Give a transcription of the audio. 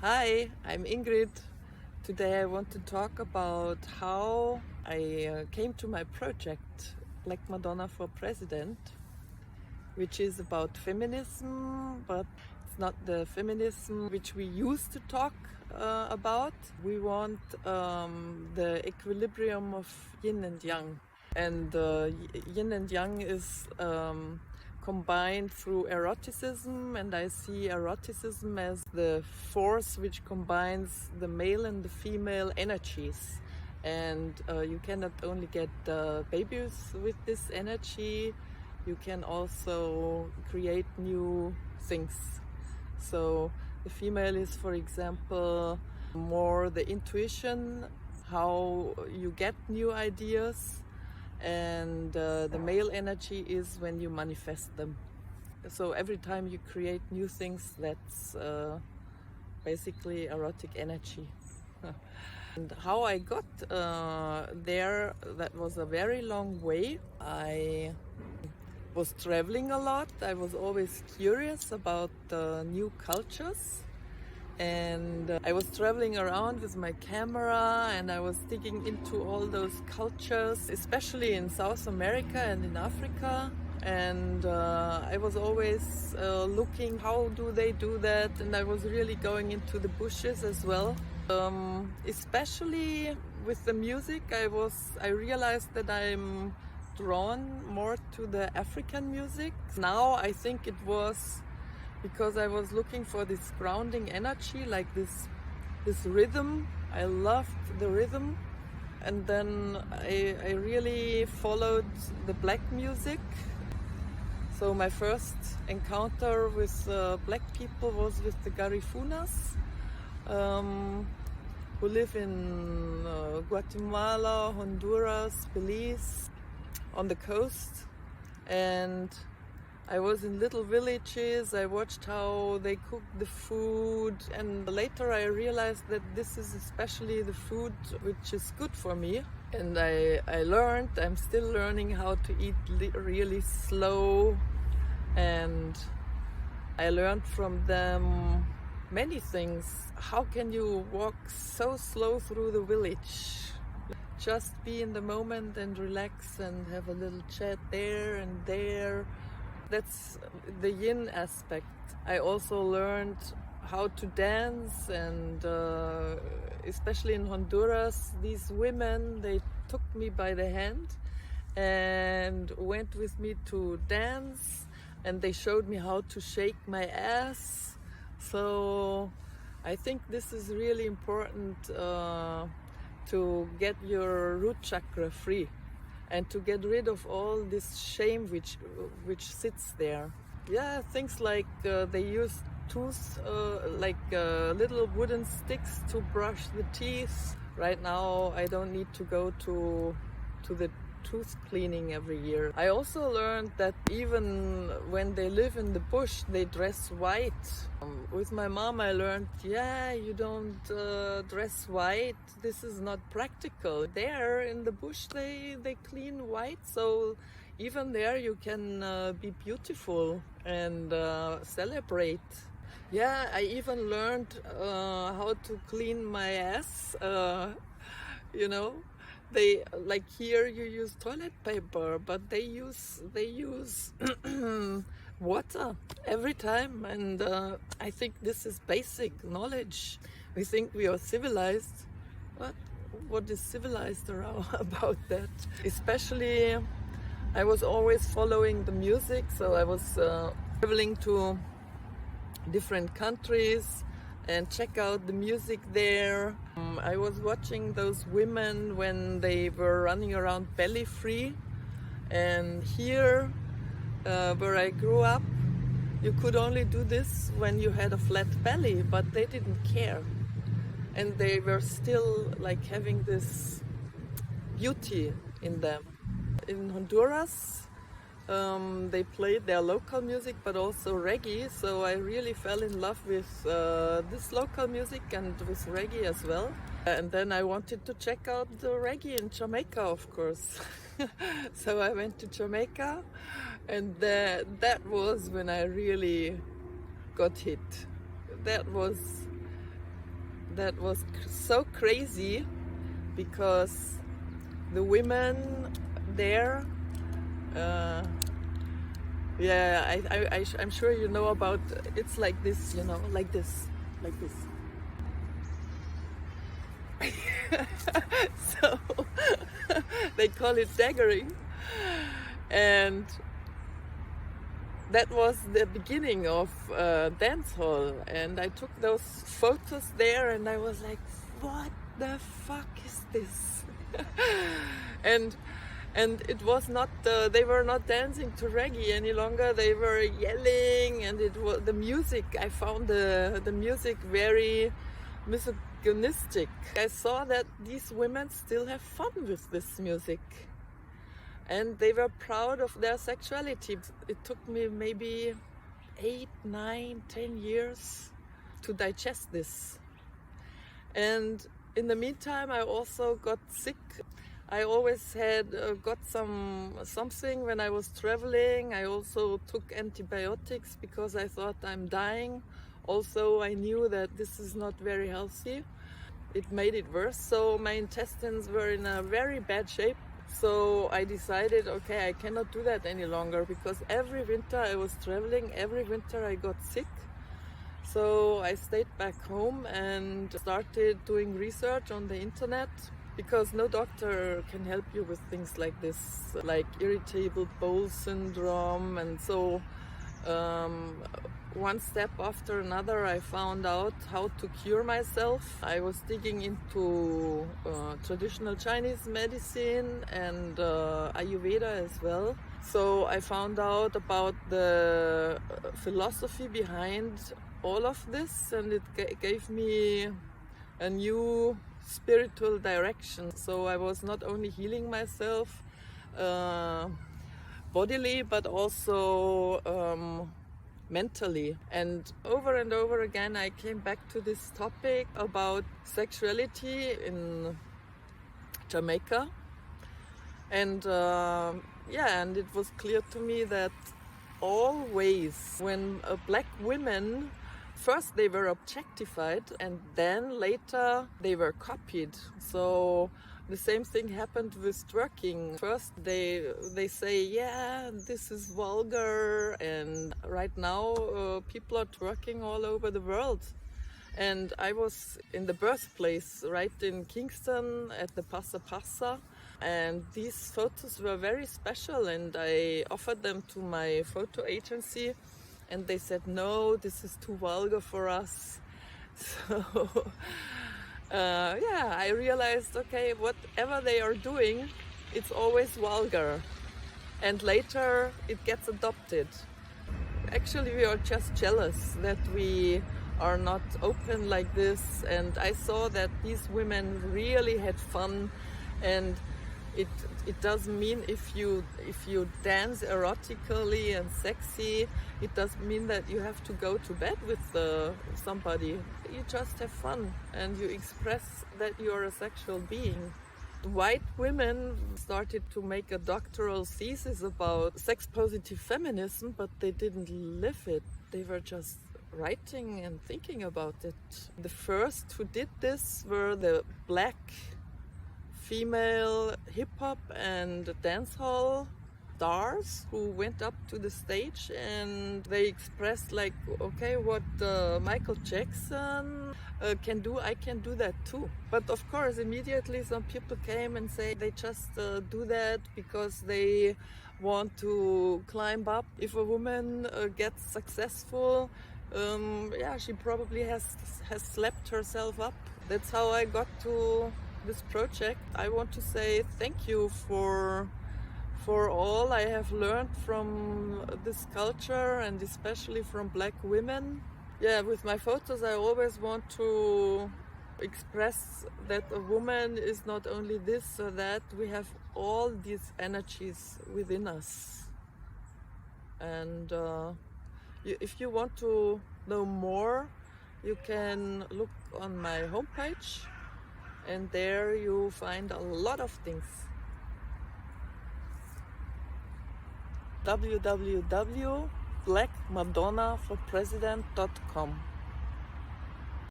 Hi, I'm Ingrid. Today I want to talk about how I came to my project, Black Madonna for President, which is about feminism, but it's not the feminism which we used to talk about. We want the equilibrium of yin and yang. And yin and yang is combined through eroticism, and I see eroticism as the force which combines the male and the female energies. And you cannot only get babies with this energy, you can also create new things. So the female is, for example, more the intuition, how you get new ideas, and the male energy is when you manifest them. So every time you create new things, that's basically erotic energy. And how I got there, that was a very long way. I was traveling a lot. I was always curious about new cultures. And I was traveling around with my camera and I was digging into all those cultures, especially in South America and in Africa. And I was always looking, how do they do that? And I was really going into the bushes as well. Especially with the music, I realized that I'm drawn more to the African music. Now I think it was because I was looking for this grounding energy, like this rhythm. I loved the rhythm. And then I really followed the black music. So my first encounter with black people was with the Garifunas, who live in Guatemala, Honduras, Belize, on the coast. And I was in little villages, I watched how they cooked the food, and later I realized that this is especially the food which is good for me. And I learned, I'm still learning how to eat really slow, and I learned from them many things. How can you walk so slow through the village? Just be in the moment and relax and have a little chat there and there. That's the yin aspect. I also learned how to dance, and especially in Honduras, these women, they took me by the hand and went with me to dance, and they showed me how to shake my ass. So I think this is really important to get your root chakra free, and to get rid of all this shame which sits there. Yeah, things like they use little wooden sticks to brush the teeth. Right now I don't need to go to the tooth cleaning every year. I also learned that even when they live in the bush, they dress white. With my mom I learned, you don't dress white, this is not practical. There in the bush they clean white, so even there you can be beautiful and celebrate. Yeah, I even learned how to clean my ass, They, like here you use toilet paper, but they use water every time, and I think this is basic knowledge. We think we are civilized, but what is civilized around about that? Especially, I was always following the music, so I was traveling to different countries and check out the music there. I was watching those women when they were running around belly free, and here where I grew up, you could only do this when you had a flat belly, but they didn't care, and they were still like having this beauty in them. In Honduras, they played their local music but also reggae, so I really fell in love with this local music and with reggae as well. And then I wanted to check out the reggae in Jamaica, of course. So I went to Jamaica, and that was when I really got hit. That was that was so crazy, because the women there, I'm sure you know about, it's like this, you know, like this. So they call it daggering, and that was the beginning of dancehall. And I took those photos there, and I was like, what the fuck is this? and it was not, they were not dancing to reggae any longer. They were yelling, and it was the music. I found the music very misogynistic. I saw that these women still have fun with this music, and they were proud of their sexuality. It took me maybe 8, 9, 10 years to digest this. And in the meantime, I also got sick. I always had got something when I was traveling. I also took antibiotics because I thought I'm dying. Also, I knew that this is not very healthy. It made it worse. So my intestines were in a very bad shape. So I decided, okay, I cannot do that any longer, because every winter I was traveling, every winter I got sick. So I stayed back home and started doing research on the internet, because no doctor can help you with things like this, like irritable bowel syndrome. And so one step after another, I found out how to cure myself. I was digging into traditional Chinese medicine and Ayurveda as well. So I found out about the philosophy behind all of this, and it gave me a new spiritual direction. So I was not only healing myself bodily, but also mentally. And over again I came back to this topic about sexuality in Jamaica. And and it was clear to me that always when black women, first they were objectified, and then later they were copied. So the same thing happened with twerking. First they say, yeah, this is vulgar, and right now people are twerking all over the world. And I was in the birthplace, right in Kingston at the Passa Passa, and these photos were very special, and I offered them to my photo agency, and they said, no, this is too vulgar for us. So I realized, okay, whatever they are doing, it's always vulgar, and later it gets adopted. Actually, we are just jealous that we are not open like this, and I saw that these women really had fun. And it doesn't mean if you dance erotically and sexy, it doesn't mean that you have to go to bed with somebody. You just have fun and you express that you're a sexual being. White women started to make a doctoral thesis about sex positive feminism, but they didn't live it. They were just writing and thinking about it. The first who did this were the black female hip-hop and dancehall stars who went up to the stage, and they expressed like, okay, what Michael Jackson can do, I can do that too. But of course, immediately some people came and say they just do that because they want to climb up. If a woman gets successful, she probably has slept herself up. That's how I got to this project. I want to say thank you for all I have learned from this culture, and especially from black women. Yeah, with my photos I always want to express that a woman is not only this or that. We have all these energies within us. And if you want to know more, you can look on my homepage, and there you find a lot of things. www.blackmadonnaforpresident.com